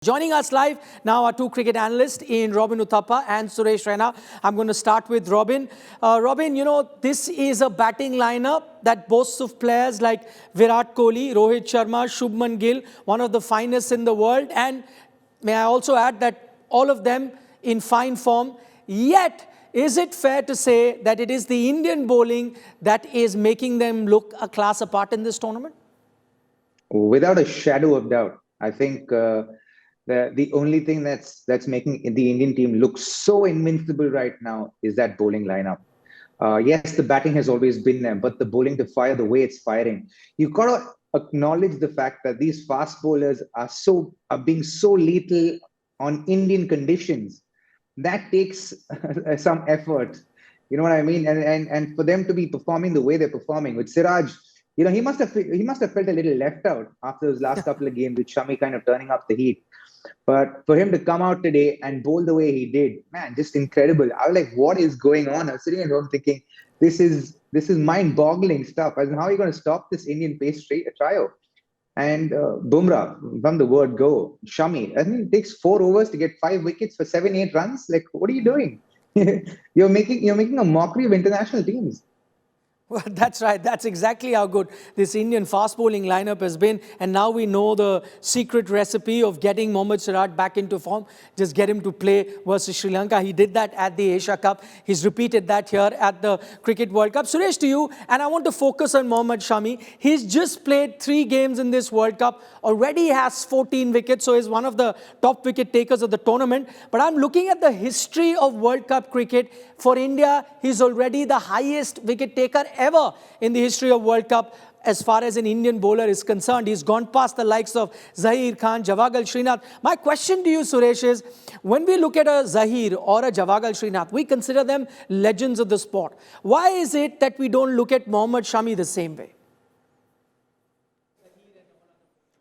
Joining us live now are two cricket analysts in Robin Uthappa and Suresh Raina. I'm going to start with Robin. Robin, you know, this is a batting lineup that boasts of players like Virat Kohli, Rohit Sharma, Shubman Gill, one of the finest in the world. And may I also add that all of them in fine form. Yet, is it fair to say that it is the Indian bowling that is making them look a class apart in this tournament? Without a shadow of doubt. I think the only thing that's making the Indian team look so invincible right now is that bowling lineup. Yes, the batting has always been there, but the bowling to fire the way it's firing, you've got to acknowledge the fact that these fast bowlers are being so lethal on Indian conditions. That takes some effort. You know what I mean? And for them to be performing the way they're performing with Siraj, you know, he must have felt a little left out after those last couple of games with Shami kind of turning up the heat. But for him to come out today and bowl the way he did, man, just incredible. I was like, what is going on? I was sitting at home thinking, this is mind-boggling stuff. As in, how are you going to stop this Indian pace trio? And Bumrah, from the word go, Shami, I think it takes 4 overs to get 5 wickets for 7-8 runs. Like, what are you doing? You're making a mockery of international teams. Well, that's right. That's exactly how good this Indian fast bowling lineup has been. And now we know the secret recipe of getting Mohammad Shami back into form. Just get him to play versus Sri Lanka. He did that at the Asia Cup. He's repeated that here at the Cricket World Cup. Suresh, to you, and I want to focus on Mohammad Shami. He's just played 3 games in this World Cup. Already has 14 wickets, so he's one of the top wicket takers of the tournament. But I'm looking at the history of World Cup cricket. For India, he's already the highest wicket taker ever in the history of World Cup as far as an Indian bowler is concerned. He's gone past the likes of Zaheer Khan, Javagal Srinath. My question to you, Suresh, is when we look at a Zaheer or a Javagal Srinath, we consider them legends of the sport. Why is it that we don't look at Mohammad Shami the same way?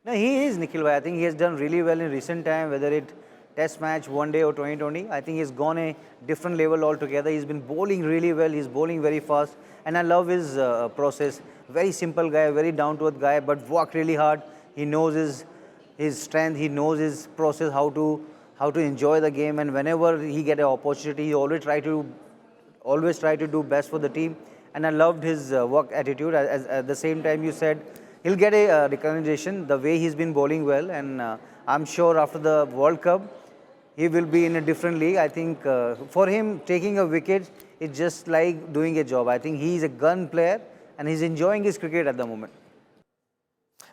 No, he is, Nikhil. I think he has done really well in recent time, whether it Test match, one day or 2020. I think he's gone a different level altogether. He's been bowling really well. He's bowling very fast. And I love his process. Very simple guy, very down-to-earth guy, but work really hard. He knows his strength. He knows his process, how to enjoy the game. And whenever he get an opportunity, he always try to do best for the team. And I loved his work attitude. At the same time, you said he'll get a recognition the way he's been bowling well. And I'm sure after the World Cup, he will be in a different league. I think for him, taking a wicket is just like doing a job. I think he's a gun player and he's enjoying his cricket at the moment.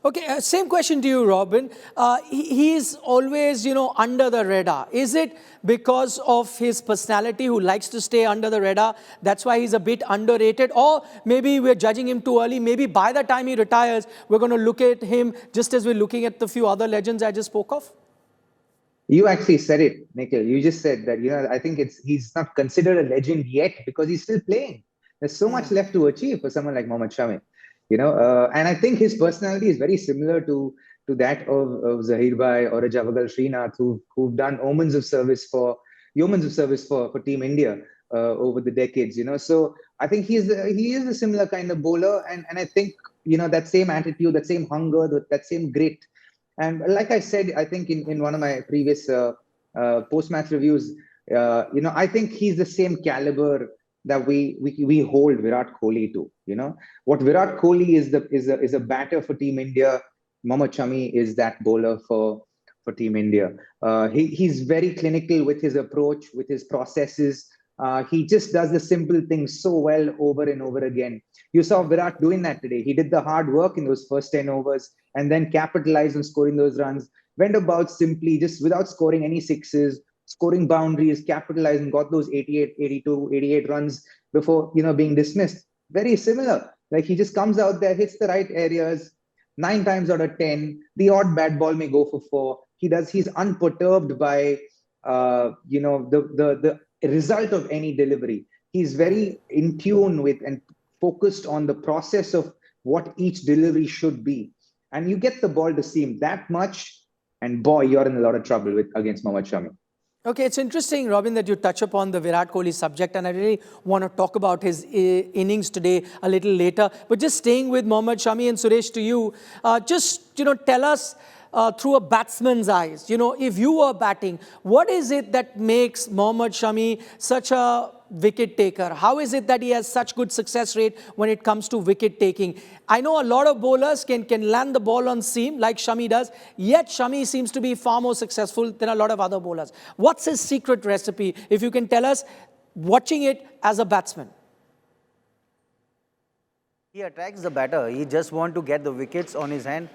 Okay, same question to you, Robin. He's always, you know, under the radar. Is it because of his personality who likes to stay under the radar? That's why he's a bit underrated? Or maybe we're judging him too early. Maybe by the time he retires, we're going to look at him just as we're looking at the few other legends I just spoke of? You actually said it, Nikhil. You just said that, you know, I think he's not considered a legend yet because he's still playing. There's so much left to achieve for someone like Mohammad Shami, you know. And I think his personality is very similar to that of Zaheer Bhai or a Javagal Srinath, who've done yeoman's of service for Team India over the decades, you know. So I think he is a similar kind of bowler, and I think, you know, that same attitude, that same hunger, that same grit. And like I said, I think in one of my previous post-match reviews, you know, I think he's the same caliber that we hold Virat Kohli to. You know, what Virat Kohli is a batter for Team India, Mohammad Shami is that bowler for Team India. He's very clinical with his approach, with his processes. He just does the simple things so well over and over again. You saw Virat doing that today. He did the hard work in those first 10 overs and then capitalized on scoring those runs. Went about simply, just without scoring any sixes, scoring boundaries, capitalized and got those 88, 82, 88 runs before, you know, being dismissed. Very similar. Like, he just comes out there, hits the right areas, 9 times out of 10. The odd bad ball may go for 4. He's unperturbed by, you know, the result of any delivery. He's very in tune with and focused on the process of what each delivery should be. And you get the ball to seam that much, and boy, you're in a lot of trouble against Mohammad Shami. Okay, it's interesting, Robin, that you touch upon the Virat Kohli subject, and I really want to talk about his innings today a little later. But just staying with Mohammad Shami, and Suresh, to you, just, you know, tell us through a batsman's eyes. You know, if you were batting, what is it that makes Mohammad Shami such a wicket taker? How is it that he has such good success rate when it comes to wicket taking? I know a lot of bowlers can land the ball on seam like Shami does, yet Shami seems to be far more successful than a lot of other bowlers. What's his secret recipe? If you can tell us, watching it as a batsman. He attacks the batter. He just wants to get the wickets on his hand.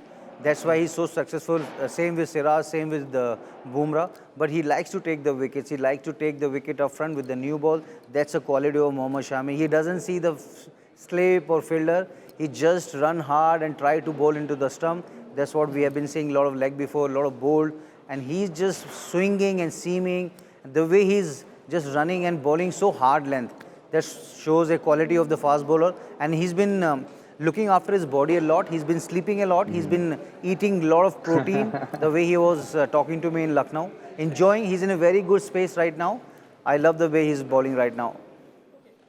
That's why he's so successful. Same with Siraj, same with the Bumrah. But he likes to take the wickets. He likes to take the wicket up front with the new ball. That's a quality of Mohammad Shami. He doesn't see the slip or fielder. He just run hard and try to bowl into the stump. That's what we have been seeing, a lot of leg before, a lot of bold. And he's just swinging and seaming. The way he's just running and bowling so hard length, that shows a quality of the fast bowler. And he's been looking after his body a lot. He's been sleeping a lot. He's been eating a lot of protein, the way he was talking to me in Lucknow. Enjoying, he's in a very good space right now. I love the way he's bowling right now.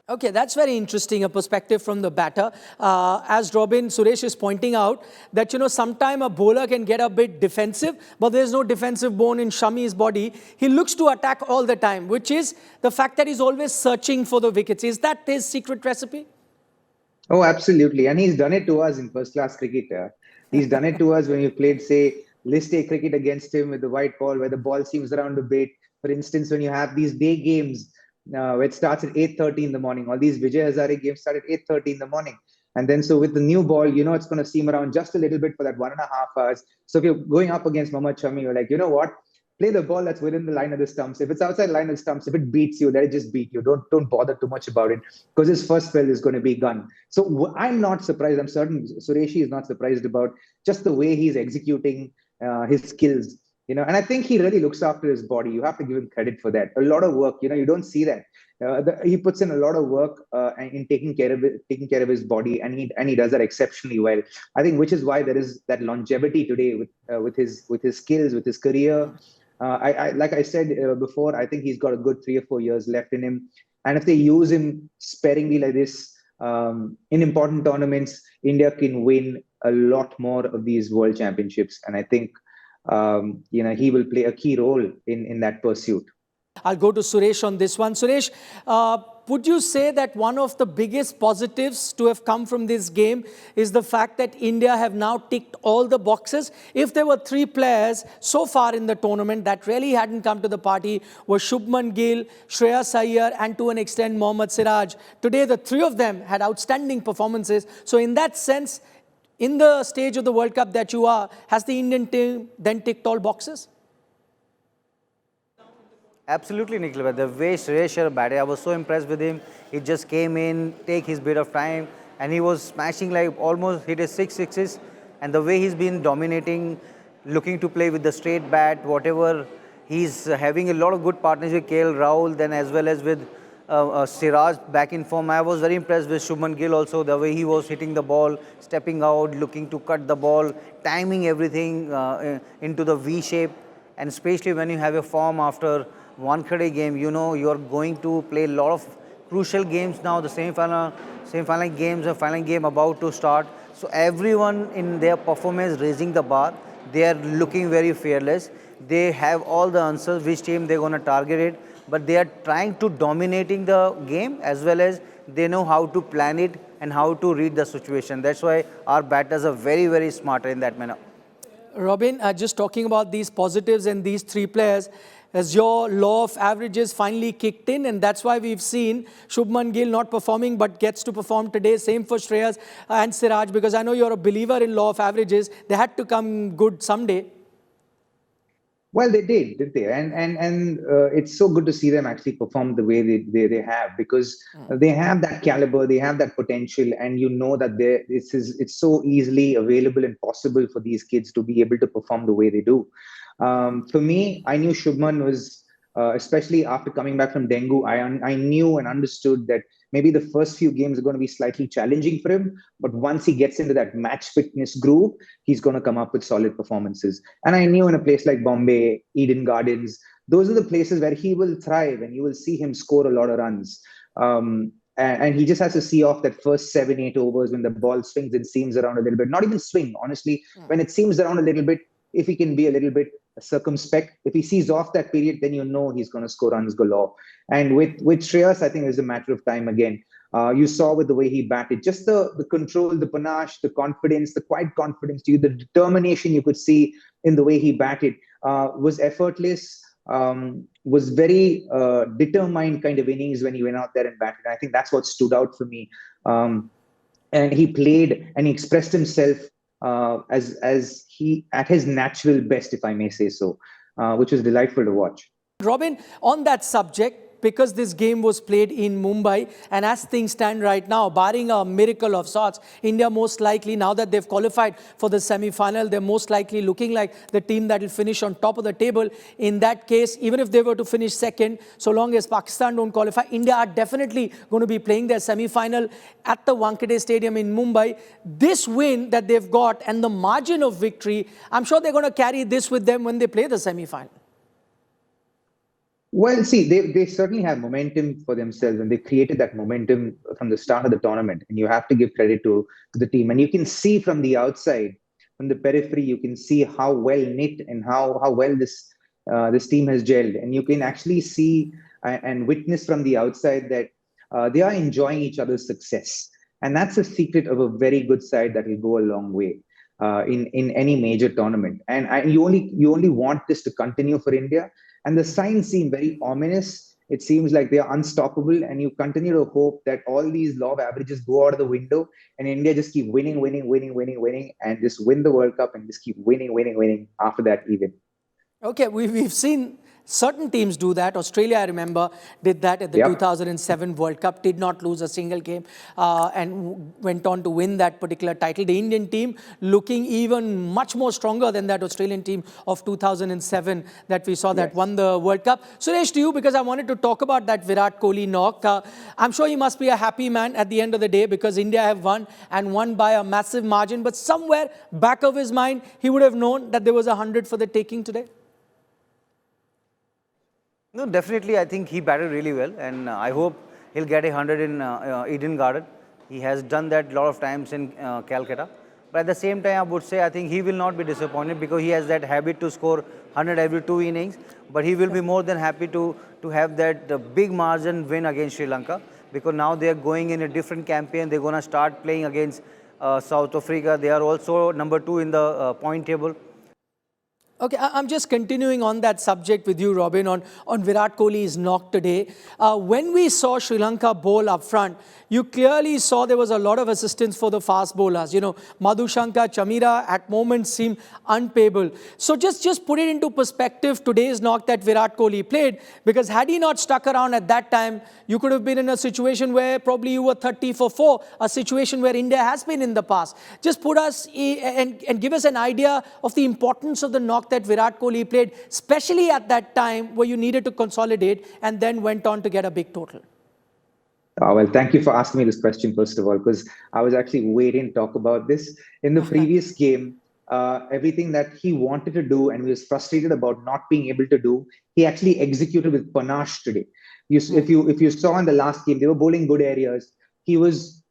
Okay, that's very interesting, a perspective from the batter. As Robin, Suresh is pointing out that, you know, sometime a bowler can get a bit defensive, but there's no defensive bone in Shami's body. He looks to attack all the time, which is the fact that he's always searching for the wickets. Is that his secret recipe? Oh, absolutely. And he's done it to us in first-class cricket. He's done it to us when you played, say, List A cricket against him with the white ball, where the ball seems around a bit. For instance, when you have these day games, where it starts at 8:30 in the morning. All these Vijay Hazare games start at 8:30 in the morning. And then so with the new ball, you know, it's going to seam around just a little bit for that 1.5 hours. So if you're going up against Mohammad Shami, you're like, you know what? Play the ball that's within the line of the stumps. If it's outside the line of the stumps, if it beats you, let it just beat you. Don't bother too much about it, because his first spell is going to be gone. So I'm not surprised. I'm certain Sureshi is not surprised about just the way he's executing his skills. You know, and I think he really looks after his body. You have to give him credit for that. A lot of work. You know, you don't see that. He puts in a lot of work in taking care of his body, and he does that exceptionally well. I think, which is why there is that longevity today with his skills, with his career. Like I said before, I think he's got a good 3 or 4 years left in him. And if they use him sparingly like this in important tournaments, India can win a lot more of these world championships. And I think you know, he will play a key role in that pursuit. I'll go to Suresh on this one. Suresh, would you say that one of the biggest positives to have come from this game is the fact that India have now ticked all the boxes? If there were 3 players so far in the tournament that really hadn't come to the party, were Shubman Gill, Shreyas Iyer, and to an extent Mohammad Siraj. Today, the 3 of them had outstanding performances. So in that sense, in the stage of the World Cup that you are, has the Indian team then ticked all boxes? Absolutely, Nikhil. The way Suresh batted, I was so impressed with him. He just came in, take his bit of time, and he was smashing, like almost hit his 6 sixes. And the way he's been dominating, looking to play with the straight bat, whatever. He's having a lot of good partners with KL Rahul, then as well as with Siraj back in form. I was very impressed with Shubman Gill also, the way he was hitting the ball, stepping out, looking to cut the ball, timing everything into the V shape. And especially when you have a form after one khade game, you know you're going to play a lot of crucial games now. The semi-final games, a final game about to start. So everyone in their performance raising the bar. They are looking very fearless. They have all the answers which team they're going to target it. But they are trying to dominating the game, as well as they know how to plan it and how to read the situation. That's why our batters are very, very smart in that manner. Robin, just talking about these positives and these 3 players, has your law of averages finally kicked in? And that's why we've seen Shubman Gill not performing but gets to perform today. Same for Shreyas and Siraj, because I know you're a believer in law of averages. They had to come good someday. Well, they did they? And it's so good to see them actually perform the way they have, because they have that caliber, they have that potential, and you know that it's so easily available and possible for these kids to be able to perform the way they do. For me, I knew Shubman was, especially after coming back from dengue, I knew and understood that maybe the first few games are going to be slightly challenging for him, but once he gets into that match fitness groove, he's going to come up with solid performances. And I knew in a place like Bombay, Eden Gardens, those are the places where he will thrive, and you will see him score a lot of runs. And he just has to see off that first 7-8 overs when the ball swings and seams around a little bit. Not even swing, honestly. When it seems around a little bit, if he can be a little bit circumspect. If he sees off that period, then you know he's going to score runs galore. And with Shreyas, I think it's a matter of time again. You saw with the way he batted, just the control, the panache, the confidence, the quiet confidence, the determination you could see in the way he batted was effortless. Was very determined kind of innings when he went out there and batted. I think that's what stood out for me. And he played and he expressed himself as he at his natural best, if I may say so, which was delightful to watch. Robin, on that subject, because this game was played in Mumbai, and as things stand right now, barring a miracle of sorts, India most likely, now that they've qualified for the semi-final, they're most likely looking like the team that will finish on top of the table. In that case, even if they were to finish second, so long as Pakistan don't qualify, India are definitely going to be playing their semi-final at the Wankhede Stadium in Mumbai. This win that they've got and the margin of victory, I'm sure they're going to carry this with them when they play the semi-final. Well, see, they certainly have momentum for themselves, and they created that momentum from the start of the tournament. And you have to give credit to the team. And you can see from the outside, from the periphery, you can see how well knit and how well this team has gelled. And you can actually see and witness from the outside that they are enjoying each other's success. And that's a secret of a very good side that will go a long way in any major tournament. And you only want this to continue for India. And the signs seem very ominous. It seems like they are unstoppable. And you continue to hope that all these law of averages go out of the window and India just keep winning, and just win the World Cup and just keep winning after that even. Okay, we've seen certain teams do that. Australia, I remember, did that at the 2007 World Cup, did not lose a single game and went on to win that particular title. The Indian team looking even much more stronger than that Australian team of 2007 that we saw that won the World Cup. Suresh, to you, because I wanted to talk about that Virat Kohli knock. I'm sure he must be a happy man at the end of the day because India have won and won by a massive margin. But somewhere back of his mind, he would have known that there was 100 for the taking today. No, definitely, I think he batted really well, and I hope he'll get 100 in Eden Garden. He has done that a lot of times in Calcutta. But at the same time, I would say I think he will not be disappointed because he has that habit to score 100 every 2 innings. But he will be more than happy to have that big margin win against Sri Lanka because now they are going in a different campaign. They're going to start playing against South Africa. They are also number 2 in the point table. Okay, I'm just continuing on that subject with you, Robin, on Virat Kohli's knock today. When we saw Sri Lanka bowl up front, you clearly saw there was a lot of assistance for the fast bowlers. You know, Madhushanka, Chamira at moments seemed unpayable. So just put it into perspective, today's knock that Virat Kohli played, because had he not stuck around at that time, you could have been in a situation where probably you were 30 for 4, a situation where India has been in the past. Just put us and give us an idea of the importance of the knock that Virat Kohli played, especially at that time where you needed to consolidate and then went on to get a big total. Well, thank you for asking me this question, first of all, because I was actually waiting to talk about this. In the previous game, everything that he wanted to do and he was frustrated about not being able to do, he actually executed with panache today. If you saw in the last game, they were bowling good areas. He was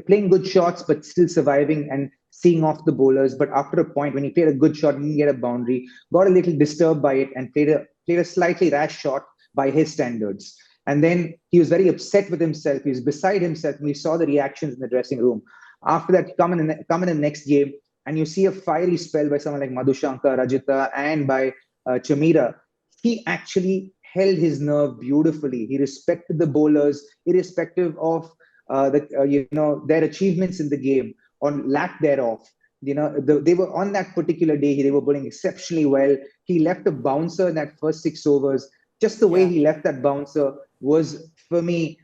playing good shots, but still surviving and seeing off the bowlers. But after a point, when he played a good shot, didn't get a boundary, got a little disturbed by it and played a slightly rash shot by his standards. And then he was very upset with himself. He was beside himself. And we saw the reactions in the dressing room. After that, come in the next game, and you see a fiery spell by someone like Madhushanka, Rajitha, and by Chamira. He actually held his nerve beautifully. He respected the bowlers, irrespective of their achievements in the game or lack thereof. They were on that particular day. They were bowling exceptionally well. He left a bouncer in that first 6 overs. Just the way he left that bouncer was, for me,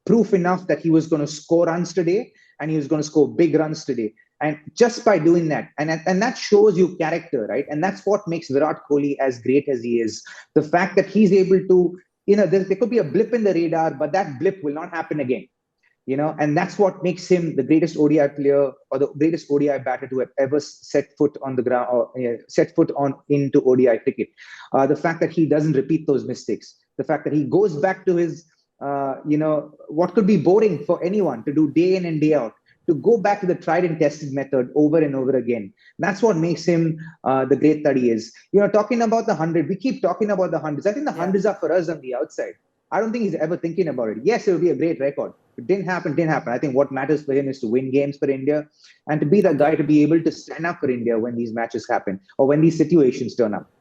proof enough that he was going to score runs today and he was going to score big runs today. And just by doing that, and that shows you character, right? And that's what makes Virat Kohli as great as he is. The fact that he's able to, there could be a blip in the radar, but that blip will not happen again. And that's what makes him the greatest ODI player or the greatest ODI batter to have ever set foot on the ground or set foot on into ODI cricket. The fact that he doesn't repeat those mistakes, the fact that he goes back to his, what could be boring for anyone to do day in and day out, to go back to the tried and tested method over and over again. That's what makes him the great that he is. Talking about the 100, we keep talking about the 100s. I think the 100s are for us on the outside. I don't think he's ever thinking about it. Yes, it will be a great record. It didn't happen. I think what matters for him is to win games for India and to be the guy to be able to stand up for India when these matches happen or when these situations turn up.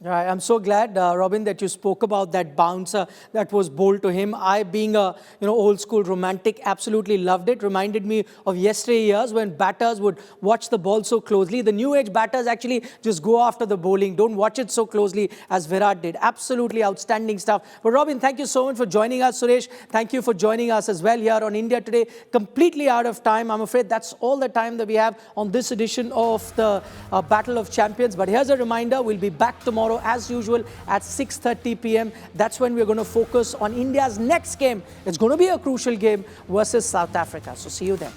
Right. I'm so glad, Robin, that you spoke about that bouncer that was bowled to him. I, being a old school romantic, absolutely loved it. Reminded me of yesteryears when batters would watch the ball so closely. The new age batters actually just go after the bowling. Don't watch it so closely as Virat did. Absolutely outstanding stuff. But Robin, thank you so much for joining us. Suresh, thank you for joining us as well here on India Today. Completely out of time. I'm afraid that's all the time that we have on this edition of the Battle of Champions. But here's a reminder, we'll be back tomorrow as usual at 6:30 p.m. That's when we're going to focus on India's next game. It's going to be a crucial game versus South Africa. So see you then.